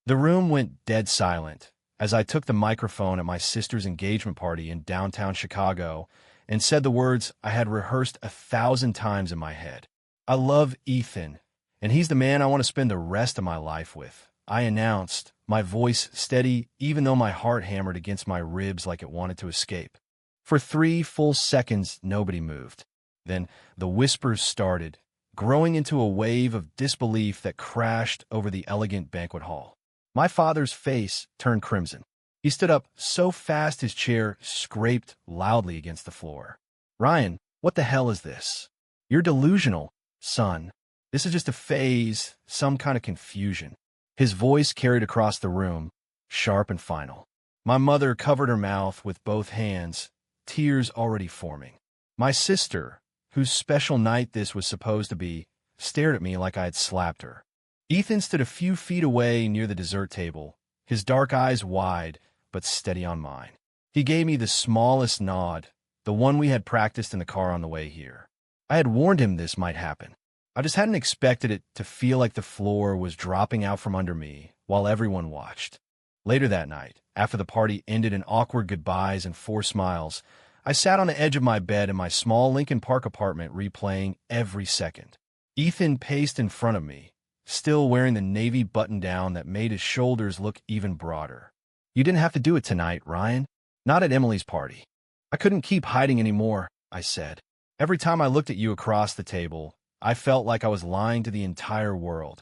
The room went dead silent as I took the microphone at my sister's engagement party in downtown Chicago and said the words I had rehearsed 1,000 times in my head. I love Ethan, and he's the man I want to spend the rest of my life with, I announced, my voice steady even though my heart hammered against my ribs like it wanted to escape. For 3 full seconds, nobody moved. Then the whispers started, growing into a wave of disbelief that crashed over the elegant banquet hall. My father's face turned crimson. He stood up so fast his chair scraped loudly against the floor. "Ryan, what the hell is this? You're delusional, son. This is just a phase, some kind of confusion." His voice carried across the room, sharp and final. My mother covered her mouth with both hands, tears already forming. My sister, whose special night this was supposed to be, stared at me like I had slapped her. Ethan stood a few feet away near the dessert table, his dark eyes wide but steady on mine. He gave me the smallest nod, the one we had practiced in the car on the way here. I had warned him this might happen. I just hadn't expected it to feel like the floor was dropping out from under me while everyone watched. Later that night, after the party ended in awkward goodbyes and forced smiles, I sat on the edge of my bed in my small Lincoln Park apartment replaying every second. Ethan paced in front of me, still wearing the navy button-down that made his shoulders look even broader. "You didn't have to do it tonight, Ryan. Not at Emily's party." "I couldn't keep hiding anymore," I said. "Every time I looked at you across the table, I felt like I was lying to the entire world."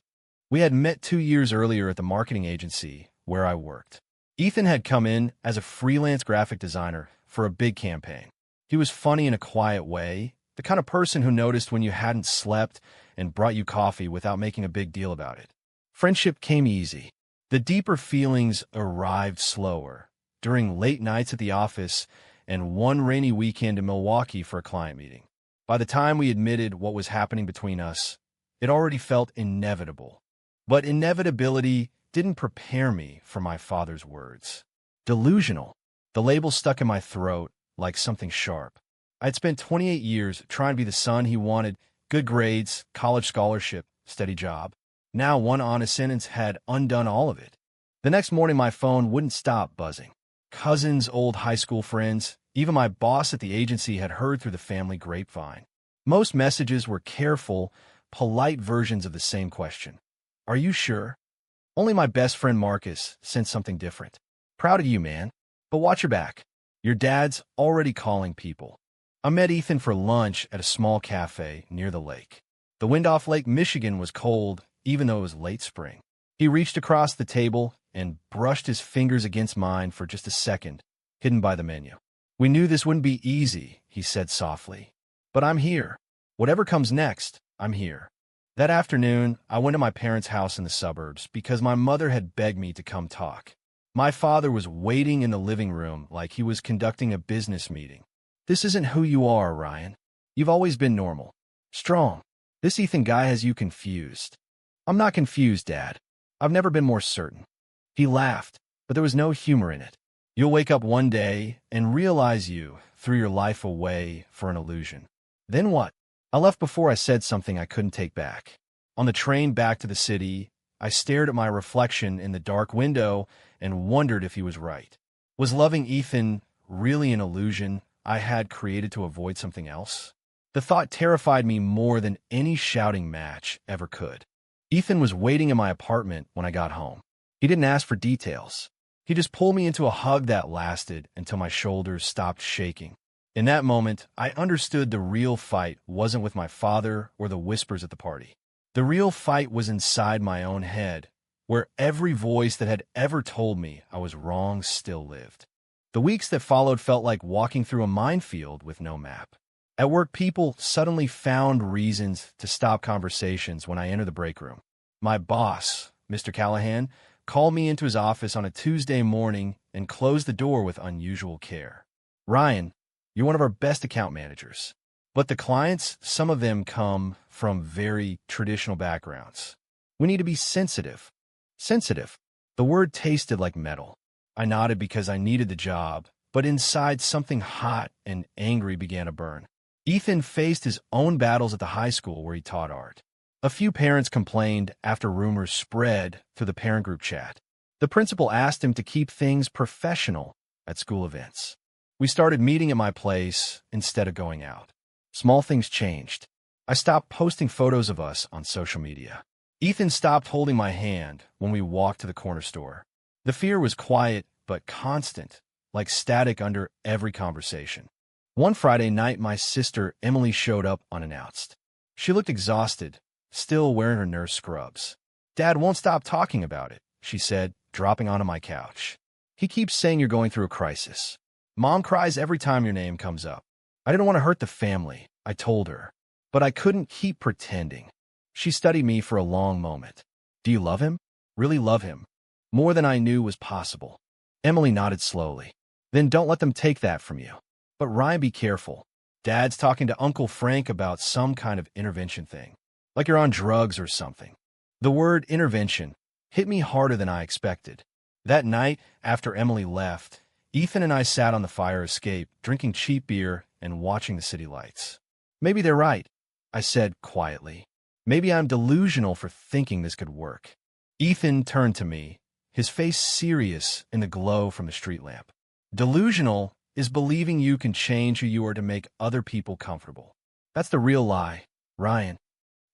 We had met 2 years earlier at the marketing agency where I worked. Ethan had come in as a freelance graphic designer for a big campaign. He was funny in a quiet way, the kind of person who noticed when you hadn't slept and brought you coffee without making a big deal about it. Friendship came easy. The deeper feelings arrived slower, during late nights at the office and one rainy weekend in Milwaukee for a client meeting. By the time we admitted what was happening between us, it already felt inevitable. But inevitability didn't prepare me for my father's words. Delusional. The label stuck in my throat like something sharp. I'd spent 28 years trying to be the son he wanted, good grades, college scholarship, steady job. Now one honest sentence had undone all of it. The next morning my phone wouldn't stop buzzing. Cousins, old high school friends, even my boss at the agency had heard through the family grapevine. Most messages were careful, polite versions of the same question. "Are you sure?" Only my best friend Marcus sent something different. "Proud of you, man. But watch your back. Your dad's already calling people." I met Ethan for lunch at a small cafe near the lake. The wind off Lake Michigan was cold, even though it was late spring. He reached across the table and brushed his fingers against mine for just a second, hidden by the menu. "We knew this wouldn't be easy," he said softly. "But I'm here. Whatever comes next, I'm here." That afternoon, I went to my parents' house in the suburbs because my mother had begged me to come talk. My father was waiting in the living room like he was conducting a business meeting. "This isn't who you are, Ryan. You've always been normal. Strong. This Ethan guy has you confused." "I'm not confused, Dad. I've never been more certain." He laughed, but there was no humor in it. "You'll wake up one day and realize you threw your life away for an illusion." Then what? I left before I said something I couldn't take back. On the train back to the city, I stared at my reflection in the dark window and wondered if he was right. Was loving Ethan really an illusion I had created to avoid something else? The thought terrified me more than any shouting match ever could. Ethan was waiting in my apartment when I got home. He didn't ask for details. He just pulled me into a hug that lasted until my shoulders stopped shaking. In that moment, I understood the real fight wasn't with my father or the whispers at the party. The real fight was inside my own head, where every voice that had ever told me I was wrong still lived. The weeks that followed felt like walking through a minefield with no map. At work, people suddenly found reasons to stop conversations when I entered the break room. My boss, Mr. Callahan, called me into his office on a Tuesday morning and closed the door with unusual care. "Ryan, you're one of our best account managers. But the clients, some of them come from very traditional backgrounds. We need to be sensitive." Sensitive. The word tasted like metal. I nodded because I needed the job, but inside something hot and angry began to burn. Ethan faced his own battles at the high school where he taught art. A few parents complained after rumors spread through the parent group chat. The principal asked him to keep things professional at school events. We started meeting at my place instead of going out. Small things changed. I stopped posting photos of us on social media. Ethan stopped holding my hand when we walked to the corner store. The fear was quiet but constant, like static under every conversation. One Friday night, my sister Emily showed up unannounced. She looked exhausted, still wearing her nurse scrubs. "Dad won't stop talking about it," she said, dropping onto my couch. "He keeps saying you're going through a crisis. Mom cries every time your name comes up." I didn't want to hurt the family, I told her, but I couldn't keep pretending. She studied me for a long moment. "Do you love him? Really love him?" "More than I knew was possible." Emily nodded slowly. "Then don't let them take that from you." "But Ryan, be careful. Dad's talking to Uncle Frank about some kind of intervention thing. Like you're on drugs or something." The word intervention hit me harder than I expected. That night, after Emily left, Ethan and I sat on the fire escape, drinking cheap beer and watching the city lights. "Maybe they're right," I said quietly. "Maybe I'm delusional for thinking this could work." Ethan turned to me, his face serious in the glow from the street lamp. "Delusional is believing you can change who you are to make other people comfortable. That's the real lie, Ryan."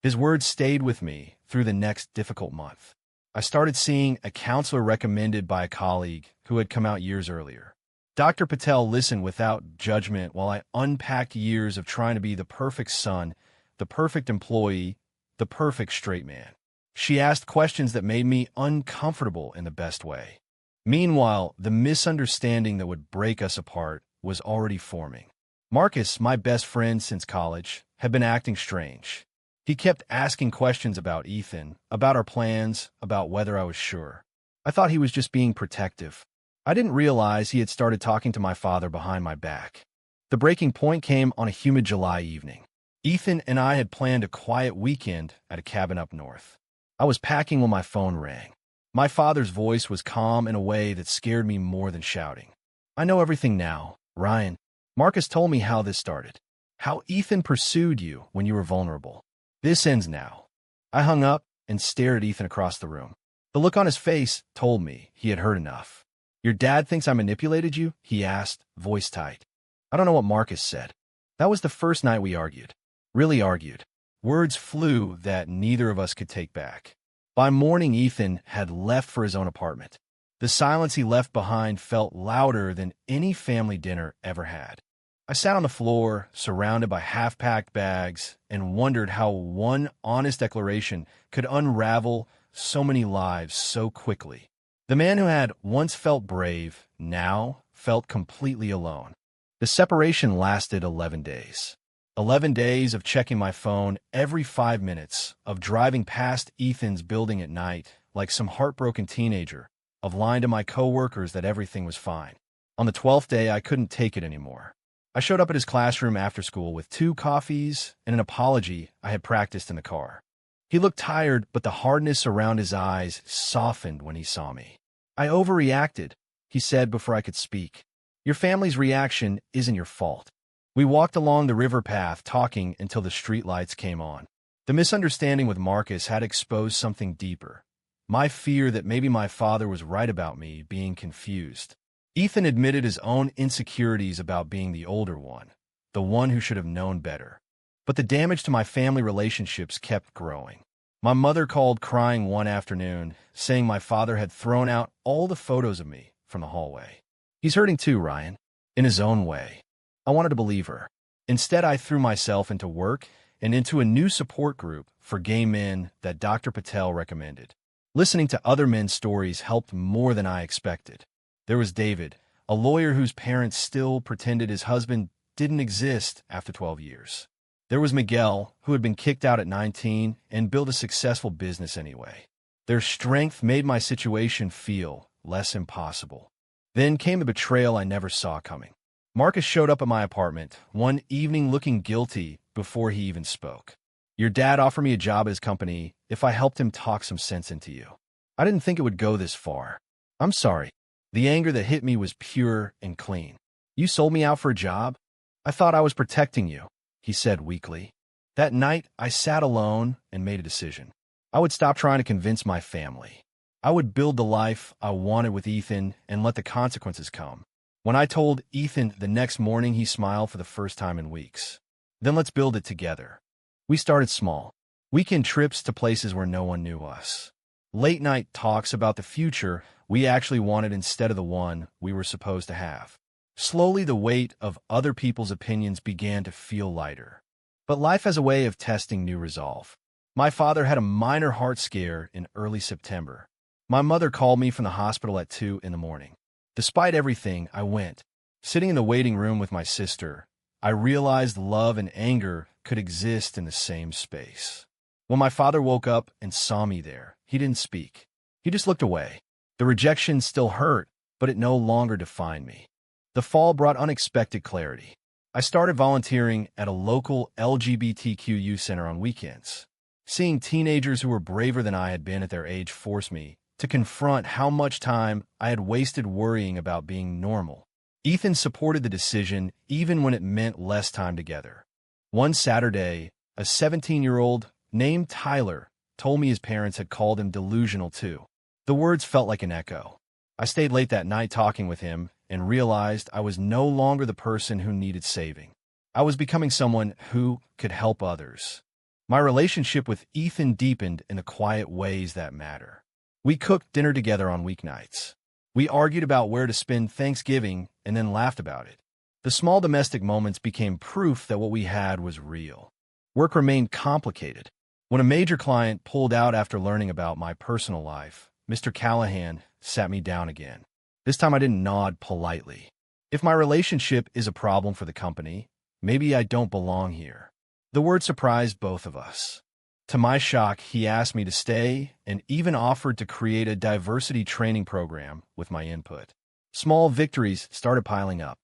His words stayed with me through the next difficult month. I started seeing a counselor recommended by a colleague who had come out years earlier. Dr. Patel listened without judgment while I unpacked years of trying to be the perfect son, the perfect employee, the perfect straight man. She asked questions that made me uncomfortable in the best way. Meanwhile, the misunderstanding that would break us apart was already forming. Marcus, my best friend since college, had been acting strange. He kept asking questions about Ethan, about our plans, about whether I was sure. I thought he was just being protective. I didn't realize he had started talking to my father behind my back. The breaking point came on a humid July evening. Ethan and I had planned a quiet weekend at a cabin up north. I was packing when my phone rang. My father's voice was calm in a way that scared me more than shouting. "I know everything now, Ryan. Marcus told me how this started. How Ethan pursued you when you were vulnerable. This ends now." I hung up and stared at Ethan across the room. The look on his face told me he had heard enough. "Your dad thinks I manipulated you?" he asked, voice tight. I don't know what Marcus said. That was the first night we argued. Really argued. Words flew that neither of us could take back. By morning, Ethan had left for his own apartment. The silence he left behind felt louder than any family dinner ever had. I sat on the floor, surrounded by half-packed bags, and wondered how one honest declaration could unravel so many lives so quickly. The man who had once felt brave now felt completely alone. The separation lasted 11 days. 11 days of checking my phone every 5 minutes, of driving past Ethan's building at night like some heartbroken teenager, of lying to my coworkers that everything was fine. On the 12th day, I couldn't take it anymore. I showed up at his classroom after school with 2 coffees and an apology I had practiced in the car. He looked tired, but the hardness around his eyes softened when he saw me. "I overreacted," he said before I could speak. "Your family's reaction isn't your fault." We walked along the river path, talking until the streetlights came on. The misunderstanding with Marcus had exposed something deeper. My fear that maybe my father was right about me being confused. Ethan admitted his own insecurities about being the older one, the one who should have known better. But the damage to my family relationships kept growing. My mother called crying one afternoon, saying my father had thrown out all the photos of me from the hallway. "He's hurting too, Ryan, in his own way." I wanted to believe her. Instead, I threw myself into work and into a new support group for gay men that Dr. Patel recommended. Listening to other men's stories helped more than I expected. There was David, a lawyer whose parents still pretended his husband didn't exist after 12 years. There was Miguel, who had been kicked out at 19 and built a successful business anyway. Their strength made my situation feel less impossible. Then came the betrayal I never saw coming. Marcus showed up at my apartment one evening looking guilty before he even spoke. "Your dad offered me a job at his company if I helped him talk some sense into you. I didn't think it would go this far. I'm sorry." The anger that hit me was pure and clean. "You sold me out for a job? I thought I was protecting you," he said weakly. That night, I sat alone and made a decision. I would stop trying to convince my family. I would build the life I wanted with Ethan and let the consequences come. When I told Ethan the next morning, he smiled for the first time in weeks. Then let's build it together. We started small. Weekend trips to places where no one knew us. Late night talks about the future we actually wanted instead of the one we were supposed to have. Slowly, the weight of other people's opinions began to feel lighter. But life has a way of testing new resolve. My father had a minor heart scare in early September. My mother called me from the hospital at 2 in the morning. Despite everything, I went. Sitting in the waiting room with my sister, I realized love and anger could exist in the same space. When my father woke up and saw me there, he didn't speak. He just looked away. The rejection still hurt, but it no longer defined me. The fall brought unexpected clarity. I started volunteering at a local LGBTQ youth center on weekends. Seeing teenagers who were braver than I had been at their age forced me to confront how much time I had wasted worrying about being normal. Ethan supported the decision even when it meant less time together. One Saturday, a 17-year-old named Tyler told me his parents had called him delusional too. The words felt like an echo. I stayed late that night talking with him and realized I was no longer the person who needed saving. I was becoming someone who could help others. My relationship with Ethan deepened in the quiet ways that matter. We cooked dinner together on weeknights. We argued about where to spend Thanksgiving and then laughed about it. The small domestic moments became proof that what we had was real. Work remained complicated. When a major client pulled out after learning about my personal life, Mr. Callahan sat me down again. This time I didn't nod politely. If my relationship is a problem for the company, maybe I don't belong here. The word surprised both of us. To my shock, he asked me to stay and even offered to create a diversity training program with my input. Small victories started piling up.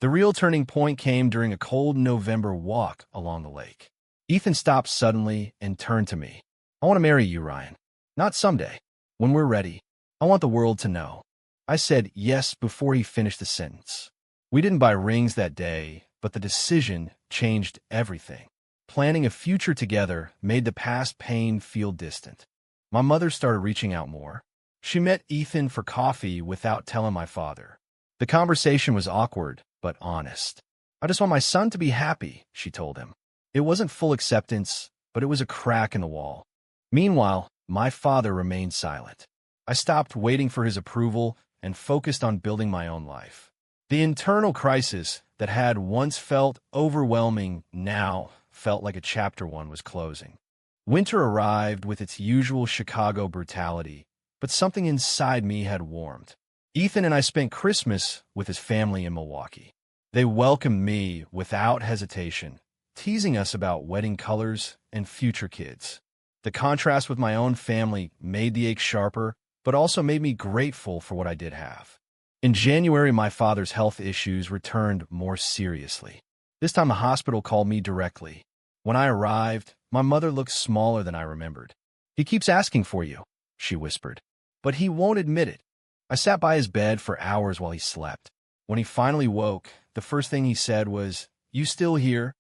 The real turning point came during a cold November walk along the lake. Ethan stopped suddenly and turned to me. "I want to marry you, Ryan. Not someday. When we're ready. I want the world to know." I said yes before he finished the sentence. We didn't buy rings that day, but the decision changed everything. Planning a future together made the past pain feel distant. My mother started reaching out more. She met Ethan for coffee without telling my father. The conversation was awkward, but honest. "I just want my son to be happy," she told him. It wasn't full acceptance, but it was a crack in the wall. Meanwhile, my father remained silent. I stopped waiting for his approval and focused on building my own life. The internal crisis that had once felt overwhelming now felt like a chapter 1 was closing. Winter arrived with its usual Chicago brutality, but something inside me had warmed. Ethan and I spent Christmas with his family in Milwaukee. They welcomed me without hesitation, teasing us about wedding colors and future kids. The contrast with my own family made the ache sharper, but also made me grateful for what I did have. In January, my father's health issues returned more seriously. This time, the hospital called me directly. When I arrived, my mother looked smaller than I remembered. "He keeps asking for you," she whispered. "But he won't admit it." I sat by his bed for hours while he slept. When he finally woke, the first thing he said was, "You still here?"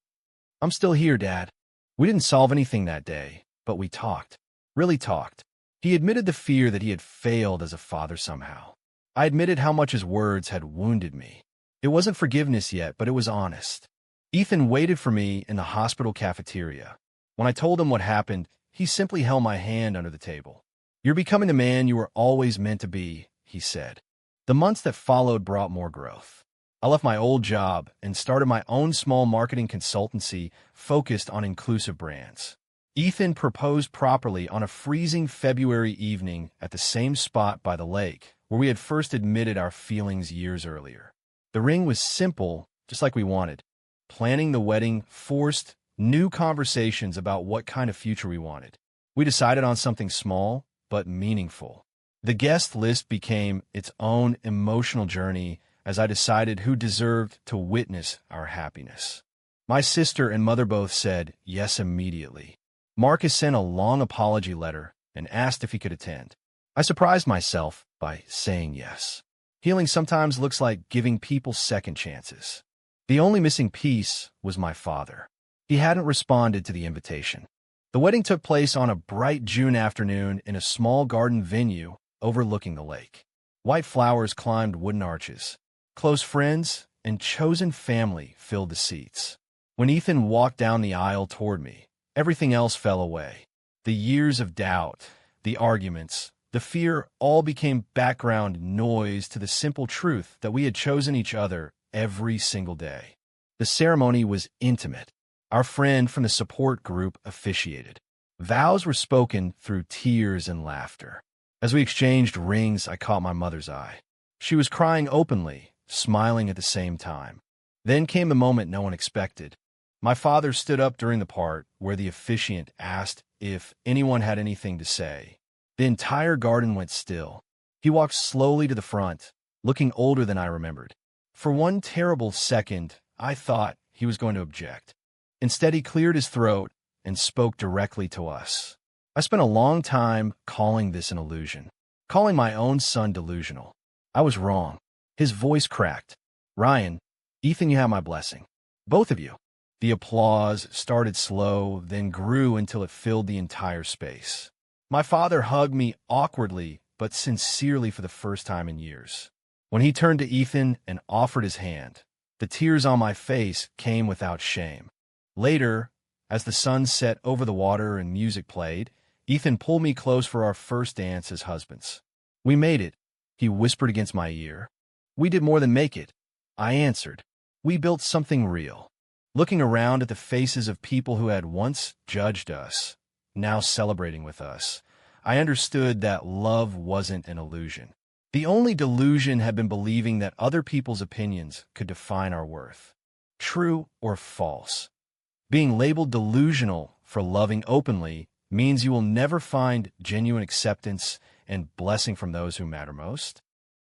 "I'm still here, Dad." We didn't solve anything that day, but we talked. Really talked. He admitted the fear that he had failed as a father somehow. I admitted how much his words had wounded me. It wasn't forgiveness yet, but it was honest. Ethan waited for me in the hospital cafeteria. When I told him what happened, he simply held my hand under the table. "You're becoming the man you were always meant to be," he said. The months that followed brought more growth. I left my old job and started my own small marketing consultancy focused on inclusive brands. Ethan proposed properly on a freezing February evening at the same spot by the lake where we had first admitted our feelings years earlier. The ring was simple, just like we wanted. Planning the wedding forced new conversations about what kind of future we wanted. We decided on something small, but meaningful. The guest list became its own emotional journey as I decided who deserved to witness our happiness. My sister and mother both said yes immediately. Marcus sent a long apology letter and asked if he could attend. I surprised myself by saying yes. Healing sometimes looks like giving people second chances. The only missing piece was my father. He hadn't responded to the invitation. The wedding took place on a bright June afternoon in a small garden venue overlooking the lake. White flowers climbed wooden arches. Close friends and chosen family filled the seats. When Ethan walked down the aisle toward me, everything else fell away. The years of doubt, the arguments, the fear all became background noise to the simple truth that we had chosen each other every single day. The ceremony was intimate. Our friend from the support group officiated. Vows were spoken through tears and laughter. As we exchanged rings, I caught my mother's eye. She was crying openly, smiling at the same time. Then came the moment no one expected. My father stood up during the part where the officiant asked if anyone had anything to say. The entire garden went still. He walked slowly to the front, looking older than I remembered. For one terrible second, I thought he was going to object. Instead, he cleared his throat and spoke directly to us. I spent a long time calling this an illusion, calling my own son delusional. I was wrong. His voice cracked. "Ryan, Ethan, you have my blessing. Both of you." The applause started slow, then grew until it filled the entire space. My father hugged me awkwardly, but sincerely for the first time in years. When he turned to Ethan and offered his hand, the tears on my face came without shame. Later, as the sun set over the water and music played, Ethan pulled me close for our first dance as husbands. "We made it," he whispered against my ear. "We did more than make it," I answered. "We built something real." Looking around at the faces of people who had once judged us, now celebrating with us, I understood that love wasn't an illusion. The only delusion had been believing that other people's opinions could define our worth. True or false? Being labeled delusional for loving openly means you will never find genuine acceptance and blessing from those who matter most.